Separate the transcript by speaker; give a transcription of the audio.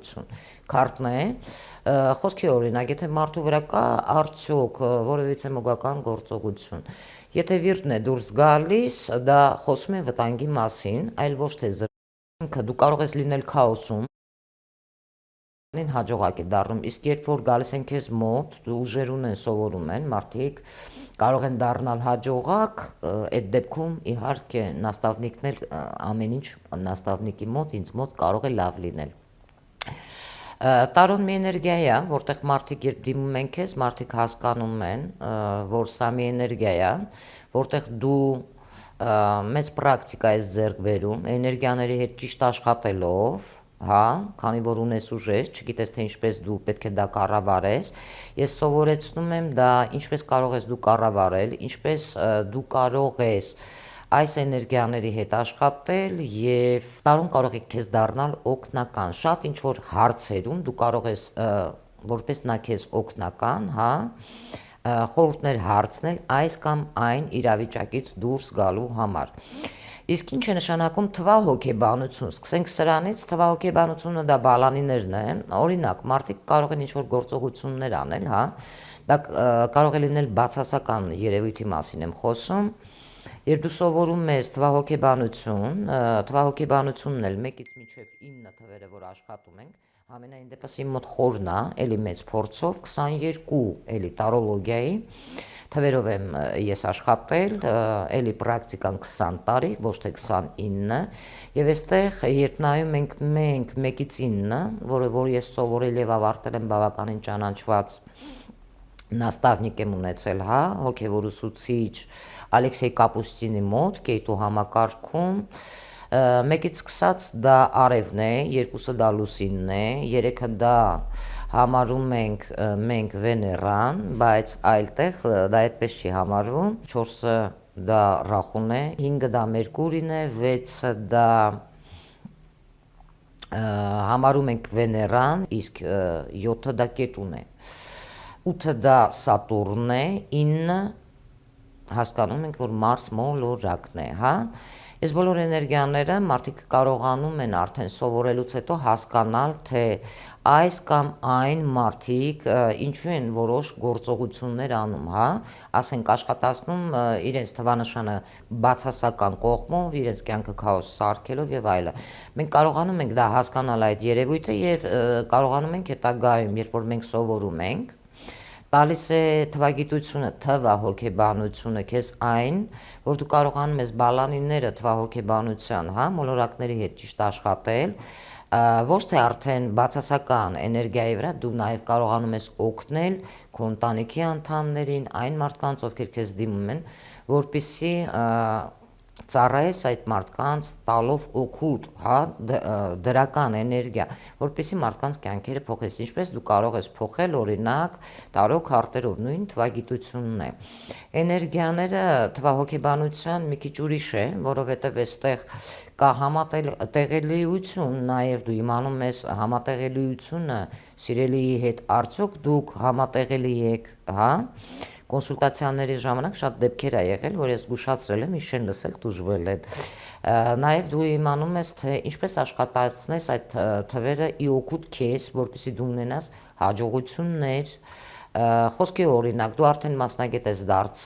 Speaker 1: հաջողություն։ Քարտն է, խոսքի օրինակ, եթե մարդու վրա կա արդյոք որևիցե մոգական գործողություն, եթե վիրտն է դուրս գալիս, դա խոսում է վտանգի մասին, այլ ոչ թե զրկինքը, դու կարող ես լինել քաոսում, հաջողակ է դառնում, իսկ երբ որ գալիս են քեզ մոտ, ուժեր ունեն, սովորում են, մարդիկ կարող են դառնալ հաջողակ, այդ դեպքում իհարկե նաստավնիկն էլ ամեն ինչ նաստավնիկի մոտ, ինձ մոտ կարող է լավ լինել։ Տարոն մի էներգիա է, որտեղ մարդիկ երբ դիմում են քեզ, մարդիկ հասկանում են, որ սա մի էներգիա է, որտեղ դու մեծ պրակտիկա ես ձեռք բերում, էներգիաների հետ ճիշտ աշխատելով, հա, քանի որ ունես ուժեր, չգիտես թե ինչպես դու պետք է դա կառավարես, ես սովորեցնում եմ դա ինչպես կարող ես դու կառավարել, ինչպես դու կարող ես այս էներգիաների հետ աշխատել եւ տարուն կարող է քեզ դառնալ օգնական, շատ ինչ որ հարցերում դու կարող ես որպես նա քեզ օգնական, հա, խորհուրդներ հարցնել այս կամ այն իրավիճակից դուրս գալու համար։ Իսկ ինչ է նշանակում թվահոգեբանություն, սկսենք սրանից, թվահոգեբանությունը դա բալանիներն են, օրինակ, մարդիկ կարող են ինչ-որ գործողություններ անել, հա, դա կարող է լինել բացասական երևույթի մասին եմ խոսում, երբ դու սովորում ես թվահոգեբանություն, թվահոգեբանությունն էլ 1-ից մինչև 9 թվերը, որ աշխատում ենք, ամենայն դեպս իմ մոտ խորն է, էլի մեծ փորձով, 22 էլի տարոլոգիայի, թվերով եմ ես աշխատել, էլի պրակտիկան 20 տարի, ոչ թե 29, եւ այստեղ երբ նայում ենք մենք 1-ից 9, որ ես սովորել եւ ավարտել եմ բավականին ճանաչված նաստավնիկ եմ ունեցել, հա, հոգեվոր ուսուցիչ Ալեքսեյ Կապուստինի մոտ, Կեյտու համակարգում, 1-ից սկսած դա արևն է, 2-ը դա լուսինն է, 3-ը դա համարում ենք մենք Վեներան, բայց այլտեղ դա այդպես չի համարվում, 4-ը դա Ռախուն է, 5-ը դա Մերկուրին է, 6-ը դա համարում ենք Վեներան, իսկ 7-ը դա Կետուն է, 8-ը դա Սատուրնն է, 9-ը հասկանում ենք, որ Մարս մոլորակն է, հա, այս բոլոր էներգիաները մարդիկ կարողանում են արդեն սովորելուց հետո հասկանալ, թե այս կամ այն մարդիկ ինչու են որոշ գործողություններ անում, հա, ասենք աշխատացնում իրենց թվանշանը բացասական կողմով, իրենց կյանքը քաոս սարքելով եւ այլը։ Մենք կարողանում ենք դա հասկանալ այդ երևույթը եւ կարողանում ենք հետագայում, երբ որ մենք սովորում ենք, տալիս է թվագիտությունը, թվահոգեբանությունը քեզ այն, որ դու կարողանում ես բալանիները թվահոգեբանության, հա, մոլորակների հետ ճիշտ աշխատել, ոչ թե արդեն բացասական էներգիայի վրա դու նաև կարողանում ես օգնել քո ընտանիքի անդամներին, այն մարդկանց, ովքեր քեզ դիմում են, որպեսզի ծառայես այդ մարդկանց տալով օգուտ, հա, դրական էներգիա, որպեսզի մարդկանց կյանքերը փոխես, ինչպես դու կարող ես փոխել, օրինակ, տարո քարտերով, նույն թվագիտությունն է։ Էներգիաները թվահոգեբանության մի քիչ ուրիշ է, որովհետև այստեղ կա համատեղելիություն, նաև դու իմանում ես համատեղելիությունը սիրելիի հետ, արդյոք դուք համատեղելի եք, հա, կոնսուլտացիաների ժամանակ շատ դեպքեր ա եղել, որ ես զգուշացրել եմ, ինչ չեն լսել, տուժվել են։ Նաև դու իմանում ես, թե ինչպես աշխատացնես այդ թվերը ի օգուտ քեզ, որպեսզի դու ունենաս հաջողություններ, խոսքի օրինակ, դու արդեն մասնագետ ես դարձել,